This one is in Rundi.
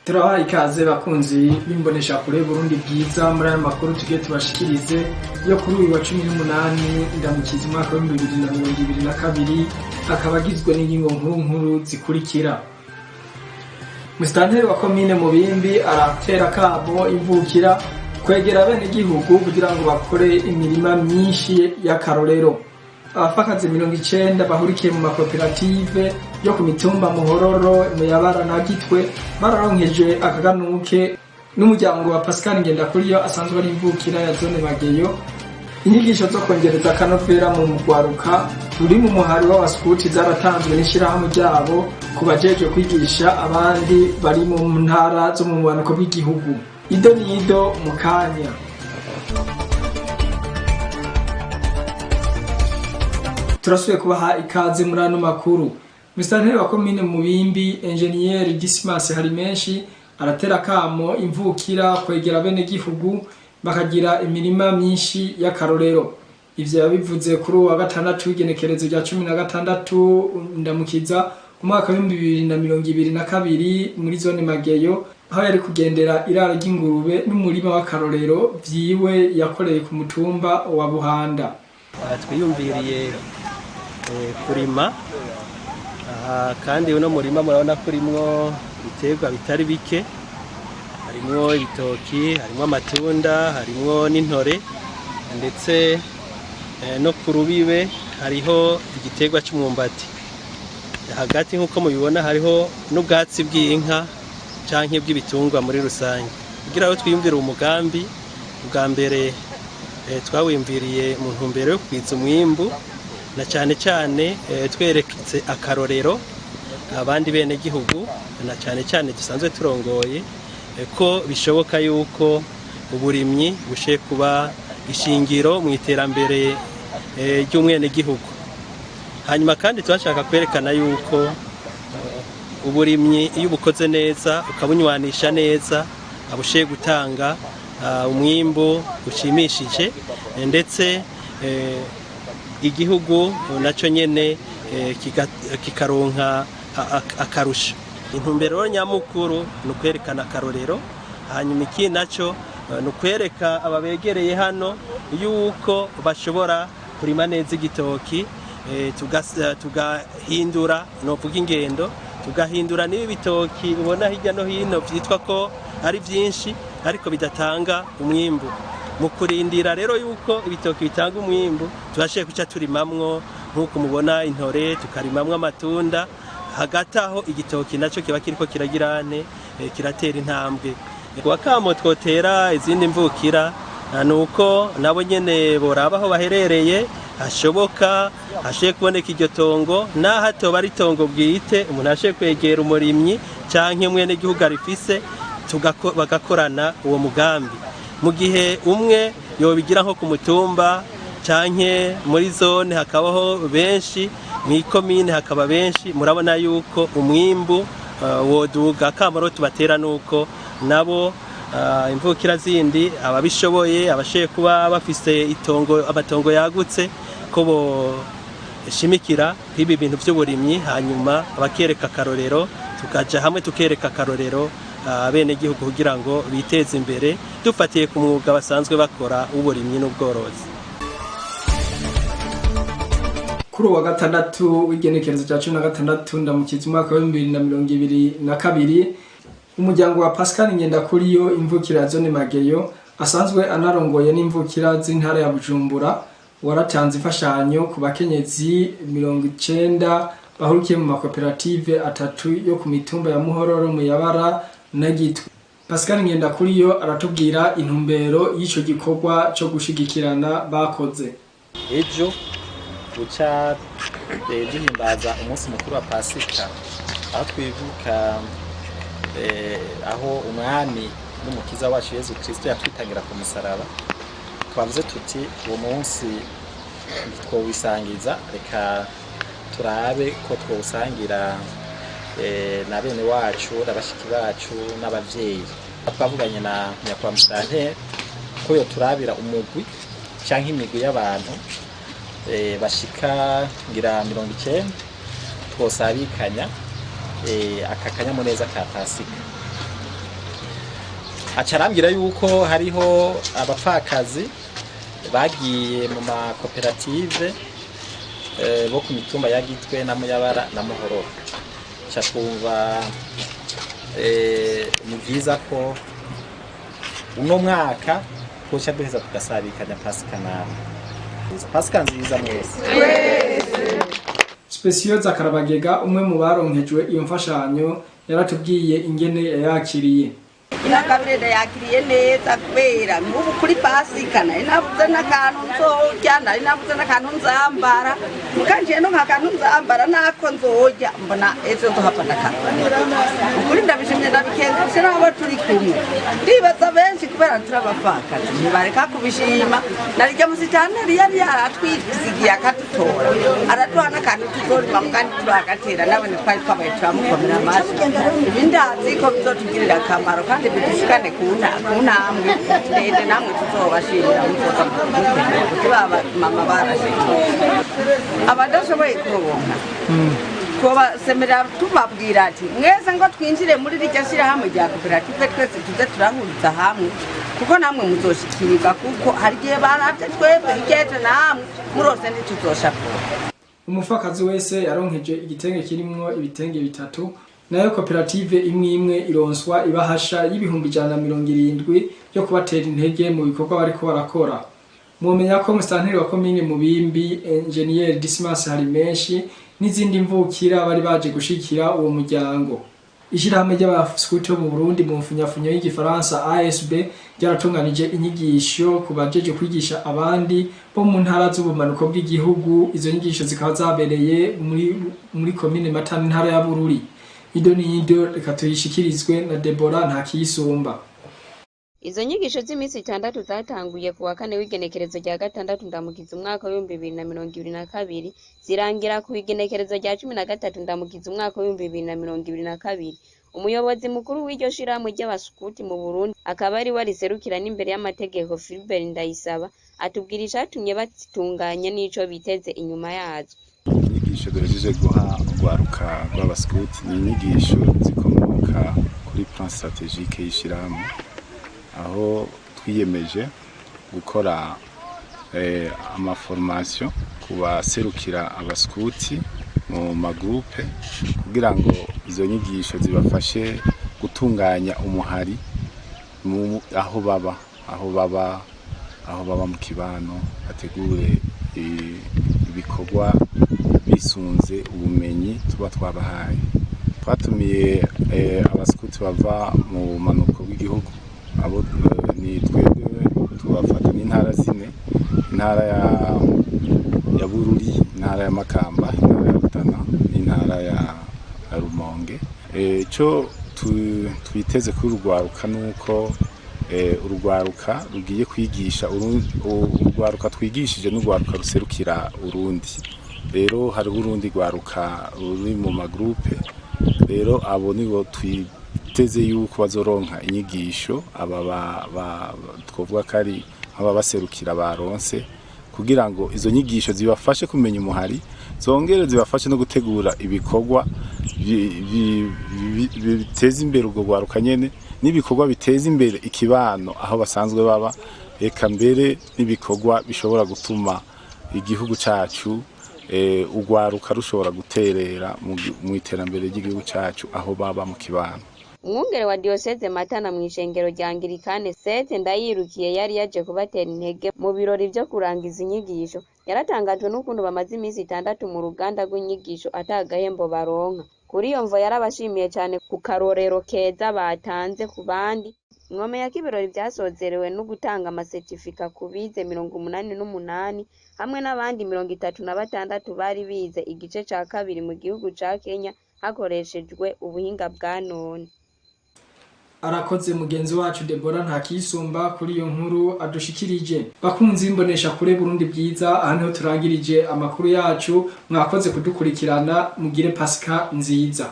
Turabaha ikaze bakunzi bimbonesha kure Burundi bwiza muri aya makuru tugiye tubashikirize yo kuri uyu wa 18 Ndamukiza umwaka wa 2022 akaba agizwe n'ingingo nkuru zikurikira. Musitanteri wa komine Mubimbi aratera kabo imvukira kwegera bene gihugu kugira ngo bakore imirima myinshi y'akarorero. Abafakazi 90 bahurikiye mu makoperative yo ku mitumba Muhororo, Muyabara na Gitwe bararonkeje akaganuke n'umuryango wa Pascal Ngendakuriyo asanzwe ari imvukira ya zone Mageyo. Inyigisho zo kongereza akanovera mu mugwaruka ruri mu muhari w'abaskuti zaratanzwe n'ishirahamwe ryabo kubajeje kwigisha abandi bari mu ntara zo mu bumanuko bw'igihugu. Ido nido mu kanya. Turasubiye kubaha ikaze muri ano makuru. Musitanteri wa komine Mubimbi Engineer Dismas Harimenshi aratera kamo imvukira kwegera bene gihugu bakagira imirima myinshi y'akarorero. Ivyo yabivuze kuri wa gatandatu w'igenekerezo rya 16 Ndamukiza umwaka wa 2022 muri zone Mageyo, aho yari kugendera iraro ry'ingurube n'umurima w'akarorero vyiwe yakoreye ku mutumba wa Buhanda. Twiyumviriye kurima kandi uno murima murabona ko urimwo ibiterwa bitari bike, harimwo ibitoki, harimwo amatunda, harimwo n'intore, ndetse no ku rubibe hariho igiterwa cy'umwumbati. Hagati nk'uko mubibona hariho n'ubwatsi bw'inka canke bw'ibitungwa muri rusange. Kugira ngo twiyumvire umugambi bwa mbere twawimviriye mu ntumbero yo kwiza umwimbu, na cyane twereketse akarorero abandi bene gihugu, na cyane dusanzwe turongoye ko bishoboka yuko uburimyi bushe kuba ishingiro mu iterambere ry'umwene gihugu. Hanyuma kandi twashaka kwerekana yuko uburimyi iyo bukoze neza ukabunywanisha neza abushe gutanga umwimbu ushimishije, ndetse igihugu naco nyene kikaronka akarusha. Intumbero nyamukuru nukwerekana akarorero, hanyuma iki naco nukwereka ababegereye hano yuko bashobora kurima neza igitoki, tugahindura novuga ingendo, tugahindura n'ibi bitoki ubona hirya no hino vyitwa ko ari vyinshi ariko bidatanga umwimbu. Mu kurindira rero yuko ibitoki bitanga umwimbu, turashiye kuca turimamwo nk'uko mubona intore, tukarimamwo amatunda, hagati aho igitoki naco kiba kiriko kiragirane kiratera intambwe. Wakamo twotera izindi mvukira nuko nabo nyene boraba aho baherereye hashoboka hashiye kuboneka iryo tongo, na hato bari tongo bwite umuntu hashiye kwegera umurimyi canke mwene gihugu arifise, bagakorana uwo mugambi. Mu gihe umwe yobigira nko ku mutumba canke muri zone hakabaho benshi, mw'ikomine hakaba benshi, murabona yuko umwimbu woduga. Akamaro tubatera nuko nabo imvukira zindi ababishoboye abashoboye kuba bafise amatongo yagutse ko boshimikira ibi bintu by'uburimyi, hanyuma bakereka akarorero, tukaja hamwe tukereka akarorero bene gihugu kugira ngo biteze imbere dufatiye ku mwuga basanzwe bakora uburimyi n'ubworozi. Kuri wa gatandatu w'igenekerezo rya 16 Ndamukiza umwaka wa 2022 umuryango wa Pascal Ngendakuriyo imvukira zone Mageyo asanzwe anarongoye n'imvukira z'intara ya Bujumbura waratanze imfashanyo ku bakenyezi 90 bahurikiye mu makoperative atatu yo ku mitumba ya Muhororo, Muyabara na Gitwe. Pascal Ngendakuriyo aratubwira intumbero y'ico gikorwa cyo gushigikirana bakoze. Ejo buca duhimbaza umunsi mukuru wa Pasika, aho twibuka aho umwami n'umukiza wacu Yesu Kristo yatwitangira ku musaraba. Twavuze tuti uwo munsi twowisangiza, reka turabe ko twusangira na bene wacu n'abashiki bacu n'abavyeyi. Twavuganye na nyakwa musitanteri ko yo turabira umugwi canke imigwi y'abantu bashika ngira 90 twosabikanya aka kanyamuneza ka Pasika. acarambira yuko hariho abapfakazi bagiye mu makoperative bo ku mitumba ya Gitwe na Muyabara na Muhororo. Ca twumva ni byiza ko uno mwaka twoca duheza tugasabikanya Pasika nziza mwese. Special Zakarabagega umwe mu baronkejwe iyo mfashanyo yaratubwiye ingene yakiriye. Inakabirede yakiriye neza kubera n'ubu kuri Pasika nari nabuze n'akantu nzorya, nari nabuze n'akantu nzambara, mukanje no nk'akantu nzambara nako nzorya mbona ejo nzohava n'akantu. Ukuri ndabishimye ndabikengurutse n'abo turi kumwe. Ndibaza benshi kubera turabapfakazi ntibareka kubishima, narijya musitanteri yari yaratwisigiye akatutora, araduha n'akantu tuzorima mugandi turagatera nawe twari twabaye turamukomera amaso. Ibindazi ko bizotugirira akamaro kandi bidushikane ku ntambwe ndende namwe tuzobashimira muzoza baba mama barashimye abadashoboye kuronka twobasemerera tubabwira ati mwese ngo twinjire muri rijya shyirahamwe rya koperative twese tuze turahuriza hamwe kuko namwe muzoshikirwa kuko hari igihe baravye twebwe igete namwe murose ntituzoshakura. Umufakazi wese yaronkeje igitenge kirimwo ibitenge bitatu, nayo koperative imwe imwe ironswa ibahasha y'ibihumbi 170 yo kubatera intege mu bikorwa bariko barakora. Mumenya ko musitanteri wa komine Mubimbi Engineer Dismas hari menshi n'izindi mvukira bari baje gushikira uwo muryango. Ishirahamwe ry'abaskuti mu Burundi mu mfunyafunyo y'igifaransa ASB ryaratunganije inyigisho kubajeje kwigisha abandi bo mu ntara z'ubumanuko bw'igihugu. Izo nyigisho zikaba zabereye muri komine Matana intara ya Bururi. Ido reka tuyishikirizwe na Debora Ntakiyisumba. Izo nyigisho z'imisi 6 zatanguye ku wa 4 w'igenekerezo rya 6 Ndamukiza umwaka wa 2022 zirangira ku igenekerezo rya 13 Ndamukiza umwaka wa 2022. Umuyobozi mukuru w'iryo shirahamwe ry'abaskuti mu Burundi akaba ari wariserukira n'imbere y'amategeko Philbert Ndayisaba atubwira icatumye batitunganya n'ico biteze inyuma yazo. Inyigisho duhejeje guha urwaruka rw'abaskuti ni inyigisho zikomoka kuri plan strategique y'ishirahamwe, aho twiyemeje gukora amaformation kubaserukira abaskuti mu magroupe kugira ngo izo nyigisho zibafashe gutunganya umuhari aho baba mu kibano, bategure ibikorwa bisunze ubumenyi tuba twabahaye. Twatumiye abaskuti bava mu manuko w'igihugu, abo ni twebwe tubafata n'intara zine: intara ya Bururi, intara ya Makamba, intara ya Rutana, intara ya Rumonge. Ico twiteze kuri urwaruka nuko urwaruka rugiye kwigisha urwaruka twigishije n'urwaruka ruserukira Urundi. Rero hari urundi rwaruka ruri mu magroupe, rero abo nibo twiteze yuko bazoronka inyigisho aba twovuga kari aba baserukira baronse, kugira ngo izo nyigisho zibafashe kumenya umuhari, zongere zibafashe no gutegura ibikorwa biteza imbere urwo rwaruka nyene, n'ibikorwa biteza imbere ikibano aho basanzwe baba, eka mbere n'ibikorwa bishobora gutuma igihugu cacu urwaruka rushobora guterera mu iterambere ry'igihugu cacu aho baba mu kibano. Umwungere wa diocese Matana mu ishengero rya Anglikane Sete Ndayirukiye yari yaje kubatera intege mu birori byo kurangiza inyigisho. Yaratangajwe n'ukuntu bamaze imisi 6 mu ruganda rw'inyigisho atagahembo baronka. Kuri iyo mvo yarabashimiye cyane ku karorero keza batanze ku bandi. Ngome ya kibirori byasozerewe no gutanga amasertifika ku bize 88 hamwe n'abandi 36 bari bize igice ca kabiri mu gihugu ca Kenya hakoreshejwe ubuhinga bwa none. Arakoze mugenzi wacu Debora Ntakiyisumba kuri iyo nkuru adushikirije. Bakunzi imbonesha kure Burundi bwiza, ahantu turangirije amakuru yacu. Mwakoze kudukurikirana, mugire Pasika nziza.